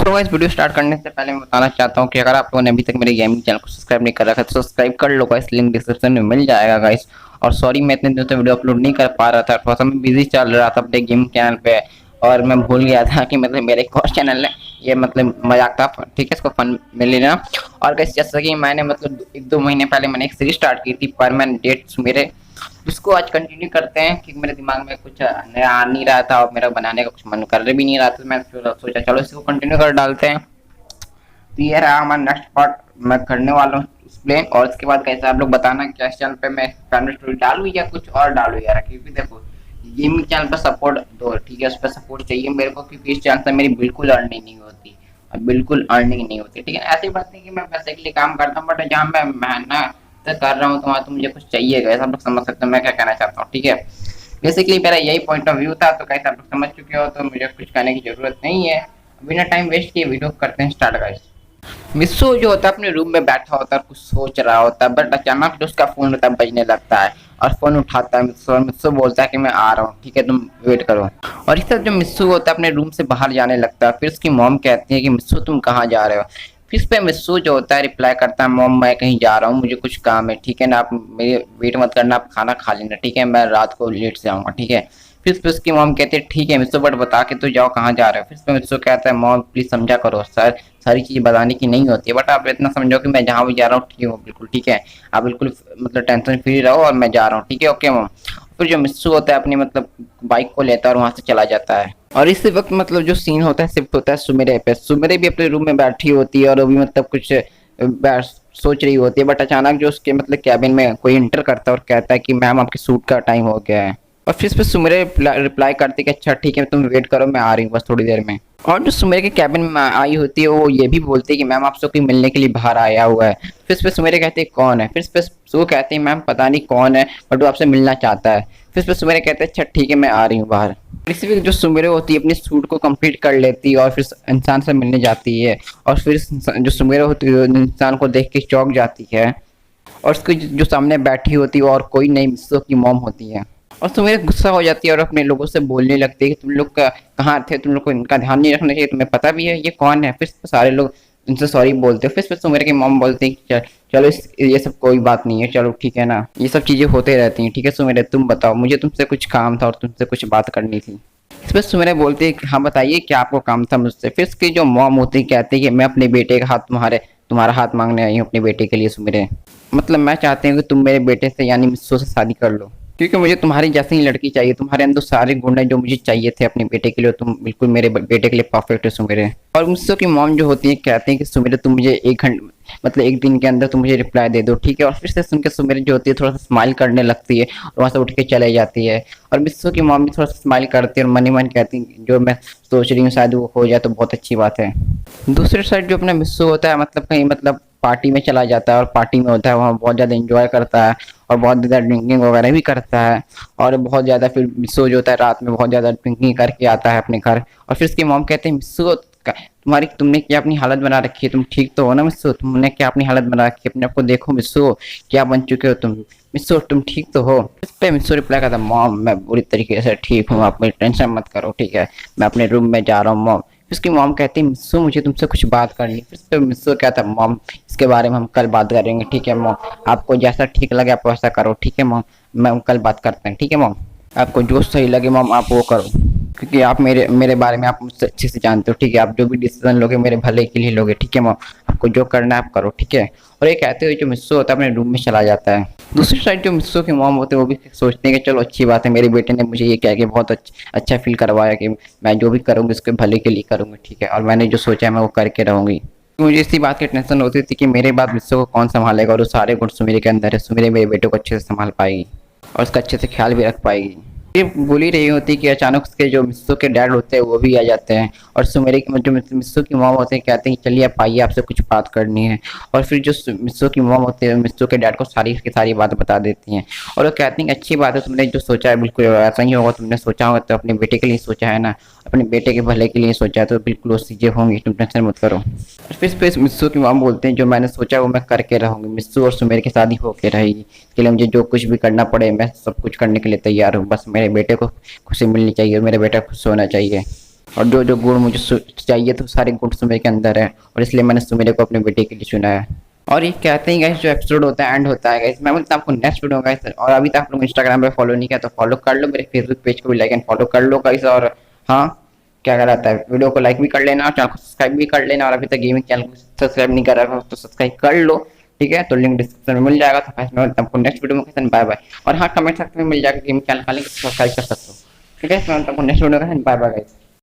So guys video start करने से पहले मैं बताना चाहता हूँ कि अगर आप लोगों ने अभी तक मेरे गेमिंग चैनल को सब्सक्राइब नहीं कर रखा है तो सब्सक्राइब कर लो गाइस, लिंक डिस्क्रिप्शन में मिल जाएगा गाइस। और सॉरी मैं इतने दिनों से वीडियो अपलोड नहीं कर पा रहा था, थोड़ा सा मैं बिजी चल रहा था अपने गेमिंग चैनल पे। और मैं भूल गया था कि मतलब मेरा एक और चैनल है, ये मतलब मजाक था, ठीक है, इसको फन में लेना। और गाइस जैसा कि मैंने मतलब 1-2 महीने पहले मैंने एक सीरीज स्टार्ट की थी परमानेंट डेट्स मेरे, उसको आज कंटिन्यू करते हैं क्योंकि मेरे दिमाग में कुछ नया आ नहीं रहा था और मेरा बनाने का कुछ मन कर भी नहीं रहा था। मैं सोचा चलो इसको कंटिन्यू कर डालते हैं। तो ये रहा हमारा नेक्स्ट पार्ट मैं करने वाला हूँ एक्सप्लेन। और इसके बाद कैसे आप लोग बताना क्या इस चैनल पे मैं फैमिली स्टोरी डालूँ या कुछ और डालूँ यार, क्योंकि देखो गेमिंग चैनल पर सपोर्ट दो, ठीक है, उस पर सपोर्ट चाहिए मेरे को क्योंकि इस चैनल से मेरी बिल्कुल अर्निंग नहीं होती और बिल्कुल अर्निंग नहीं होती, ठीक है। ऐसी बात नहीं कि मैं पैसे के लिए काम करता हूँ, बट जहाँ मैं मेहनत कर रहा हूँ तो वहाँ तो मुझे कुछ चाहिए, कैसे आप लोग समझ सकते हो मैं क्या कहना चाहता हूँ, ठीक है। बेसिकली मेरा यही पॉइंट ऑफ व्यू था, तो कैसे आप लोग समझ चुके हो तो मुझे कुछ कहने की जरूरत नहीं है। बिना टाइम वेस्ट किए वीडियो करते हैं स्टार्ट गाइस। मिस्सू जो होता है अपने रूम में बैठा होता है, कुछ सोच रहा होता है, बट अचानक जो उसका फोन होता है बजने लगता है और फोन उठाता है मिस्सू, और मिस्सू बोलता है कि मैं आ रहा हूँ, ठीक है, तुम वेट करो। और इस तरह जो मिस्सू होता है अपने रूम से बाहर जाने लगता है। फिर उसकी मॉम कहती है कि मिस्सू तुम कहाँ जा रहे हो। फिर इस पे मिस्सू जो होता है रिप्लाई करता है, मॉम मैं कहीं जा रहा हूँ, मुझे कुछ काम है, ठीक है ना, आप मेरे वेट मत करना, आप खाना खा लेना, ठीक है, मैं रात को लेट से आऊँगा, ठीक है। फिर उसकी मॉम कहती है ठीक है मिस्सू, बट बता के तो जाओ कहाँ जा रहे हो। फिर मिस्सू कहता है मॉम प्लीज समझा करो सर, सारी चीज़ बताने की नहीं होती है, बट आप इतना समझो कि मैं जहाँ भी जा रहा हूँ ठीक हूँ, बिल्कुल ठीक है, आप बिल्कुल मतलब टेंशन फ्री रहो और मैं जा रहा हूँ, ठीक है, ओके मॉम। फिर जो मिस्सू होता है अपनी मतलब बाइक को लेता है और वहाँ से चला जाता है। और इसी वक्त मतलब जो सीन होता है शिफ्ट होता है सुमेरे पे। सुमेरे भी अपने रूम में बैठी होती है और वो भी मतलब कुछ सोच रही होती है, बट अचानक जो उसके मतलब कैबिन में कोई इंटर करता है और कहता है कि मैम आपके सूट का टाइम हो गया है। और फिर इस पे सुमेरे रिप्लाई करती है कि अच्छा ठीक है तुम वेट करो, मैं आ रही हूँ बस थोड़ी देर में। और जो सुमेरे के कैबिन में आई होती है वो ये भी बोलती है कि मैम आपसे कोई मिलने के लिए बाहर आया हुआ है। फिर इस पे सुमेरे कहते हैं कौन है। फिर इस पे वो कहते हैं मैम पता नहीं कौन है, बट वो आपसे मिलना चाहता है। फिर इस पे सुमेरे कहते हैं अच्छा ठीक है मैं आ रही हूँ बाहर। इसी वक्त जो सुमेरे होती है अपनी सूट को कंप्लीट कर लेती है और फिर इंसान से मिलने जाती है। और फिर जो सुमेरे होती है इंसान को देख के चौंक जाती है। और उसकी जो सामने बैठी होती है और कोई नहीं मिस्सो की मॉम होती है। और सुमेर गुस्सा हो जाती है और अपने लोगों से बोलने लगती है कि तुम लोग कहाँ थे, तुम लोग को इनका ध्यान नहीं रखना चाहिए, तुम्हें पता भी है ये कौन है। फिर सारे लोग इनसे सॉरी बोलते हैं। फिर सुमेर की मॉम बोलती है कि चलो ये सब कोई बात नहीं है, चलो ठीक है ना, ये सब चीजें होते रहती हैं, ठीक है सुमेर तुम बताओ, मुझे तुमसे कुछ काम था और तुमसे कुछ बात करनी थी। इस पर सुमेर बोलती है कि हाँ बताइए क्या आपको काम था मुझसे। फिर उसकी जो मॉम होती है कहती है कि मैं अपने बेटे का हाथ तुम्हारा हाथ मांगने आई हूँ अपने बेटे के लिए सुमेर। मतलब मैं चाहती हूँ कि तुम मेरे बेटे से यानी मिस्सो से शादी कर लो, क्योंकि मुझे तुम्हारी जैसी ही लड़की चाहिए, तुम्हारे अंदर सारे गुण हैं जो मुझे चाहिए थे अपने बेटे के लिए, तुम बिल्कुल मेरे बेटे के लिए परफेक्ट है सुमेरे। और मुझसे की मॉम जो होती है कहते हैं कि सुमेरे तुम मुझे 1 घंटे मतलब 1 दिन के अंदर तुम मुझे रिप्लाई दे दो, ठीक है। और फिर से सुन के सुमेरे जो होती है थोड़ा सा स्माइल करने लगती है और वहाँ से उठ के चले जाती है। और मिस्सो की मॉम भी थोड़ा सा स्माइल करती है और मन ही मन कहती है जो मैं सोच रही हूँ शायद वो हो जाए तो बहुत अच्छी बात है। दूसरी साइड जो अपना मिस्सो होता है मतलब कहीं मतलब पार्टी में चला जाता है और पार्टी में होता है वहाँ बहुत ज़्यादा एंजॉय करता है और बहुत ज़्यादा ड्रिंकिंग वगैरह भी करता है। और बहुत ज़्यादा फिर मिस्सू जो होता है रात में बहुत ज़्यादा ड्रिंकिंग करके आता है अपने घर। और फिर उसकी मॉम कहते हैं मिस्सू तुमने क्या अपनी हालत बना रखी है, तुम ठीक तो हो ना मिस्सू, तुमने क्या अपनी हालत बना रखी है, अपने आप को देखो मिस्सू क्या बन चुके हो तुम, मिस्सू तुम ठीक तो हो। इस पे मिस्सू रिप्लाई करता है मॉम मैं बुरी तरीके से ठीक हूँ, आप मेरी टेंशन मत करो, ठीक है, मैं अपने रूम में जा रहा हूँ मॉम। उसकी मॉम कहती है मिस्सू मुझे तुमसे कुछ बात करनी है। फिर इस पे मिस्सू कहता है मॉम इसके बारे में हम कल बात करेंगे, ठीक है मॉम, आपको जैसा ठीक लगे आप वैसा करो, ठीक है मॉम, मैं कल बात करते हैं, ठीक है मॉम, आपको जो सही लगे मॉम आप वो करो, क्योंकि आप मेरे मेरे बारे में आप मुझसे अच्छे से जानते हो, ठीक है, आप जो भी डिसीजन लोगे मेरे भले के लिए लोगे, ठीक है मॉम, आपको जो करना है आप करो, ठीक है। और ये कहते हुए जो मिस्सू होता है अपने रूम में चला जाता है। दूसरी साइड जो मिस्सू की मॉम होते हैं वो भी सोचते हैं कि चलो अच्छी बात है, मेरे बेटे ने मुझे ये कह के बहुत अच्छा फील करवाया कि मैं जो भी करूँगी उसके भले के लिए करूँगी, ठीक है, और मैंने जो सोचा है मैं वो करके रहूँगी। मुझे इसी बात की टेंशन होती थी कि मेरे बाद मिस्सू को कौन संभालेगा, और वो सारे गुण सुमेरे के अंदर है, सुमेरे मेरे बेटे को अच्छे से संभाल पाएगी और उसका अच्छे से ख्याल भी रख पाएगी। ये बोल ही रही होती कि अचानक उसके जो मिस्सू के डैड होते हैं वो भी आ जाते हैं। और सुमेरे की जो मिस्सू की मॉम होते हैं कहते हैं चलिए आप आइए आपसे कुछ बात करनी है। और फिर जो मिस्सू की मॉम होते हैं मिस्सू के डैड को सारी की सारी बात बता देती हैं और वो कहती हैं अच्छी बात है, तुमने जो सोचा है बिल्कुल ऐसा ही होगा, तुमने सोचा होगा तो अपने बेटे के लिए सोचा है ना, अपने बेटे के भले के लिए सोचा है तो बिल्कुल वो चीज़ें होंगी, तुम टेंशन मत करो। और फिर मिस्सू की मॉम बोलते हैं जो मैंने सोचा वो मैं करके रहूँगी, मिस्सू और सुमेर की शादी होके रहेगी, इसके लिए मुझे जो कुछ भी करना पड़े मैं सब कुछ करने के लिए तैयार हूँ, बस मेरे बेटे को खुशी मिलनी चाहिए और मेरा बेटा खुश होना चाहिए। और जो जो गुण मुझे चाहिए तो सारे गुण सुमेर के अंदर है, और इसलिए मैंने सुमेर को अपने बेटे के लिए चुना है। और ये कहते हैं गाइस जो एपिसोड होता है एंड होता है गाइस, मैं बोलता हूँ आपको नेक्स्ट वीडियो गाइस। और अभी तक आप लोग इंस्टाग्राम पे फॉलो नहीं किया तो फॉलो कर लो, मेरे फेसबुक पेज को भी लाइक एंड फॉलो कर लो गाइस। और हाँ, क्या कहलाता है, वीडियो को लाइक भी कर लेना और चैनल को सब्सक्राइब भी कर लेना। और अभी तक गेमिंग चैनल को सब्सक्राइब नहीं कर रहा हो तो सब्सक्राइब कर लो, ठीक है। तो लिंक डिस्क्रिप्शन में मिल जाएगा। तो गाइस मैं आपको नेक्स्ट वीडियो में कहता हूं बाय बाय। और हाँ, कमेंट सेक्शन में मिल जाएगा गेमिंग चैनल का लिंक, सब्सक्राइब कर सकते हो, ठीक है। मैं आपको नेक्स्ट वीडियो में कहता हूं बाय बाय गाइस।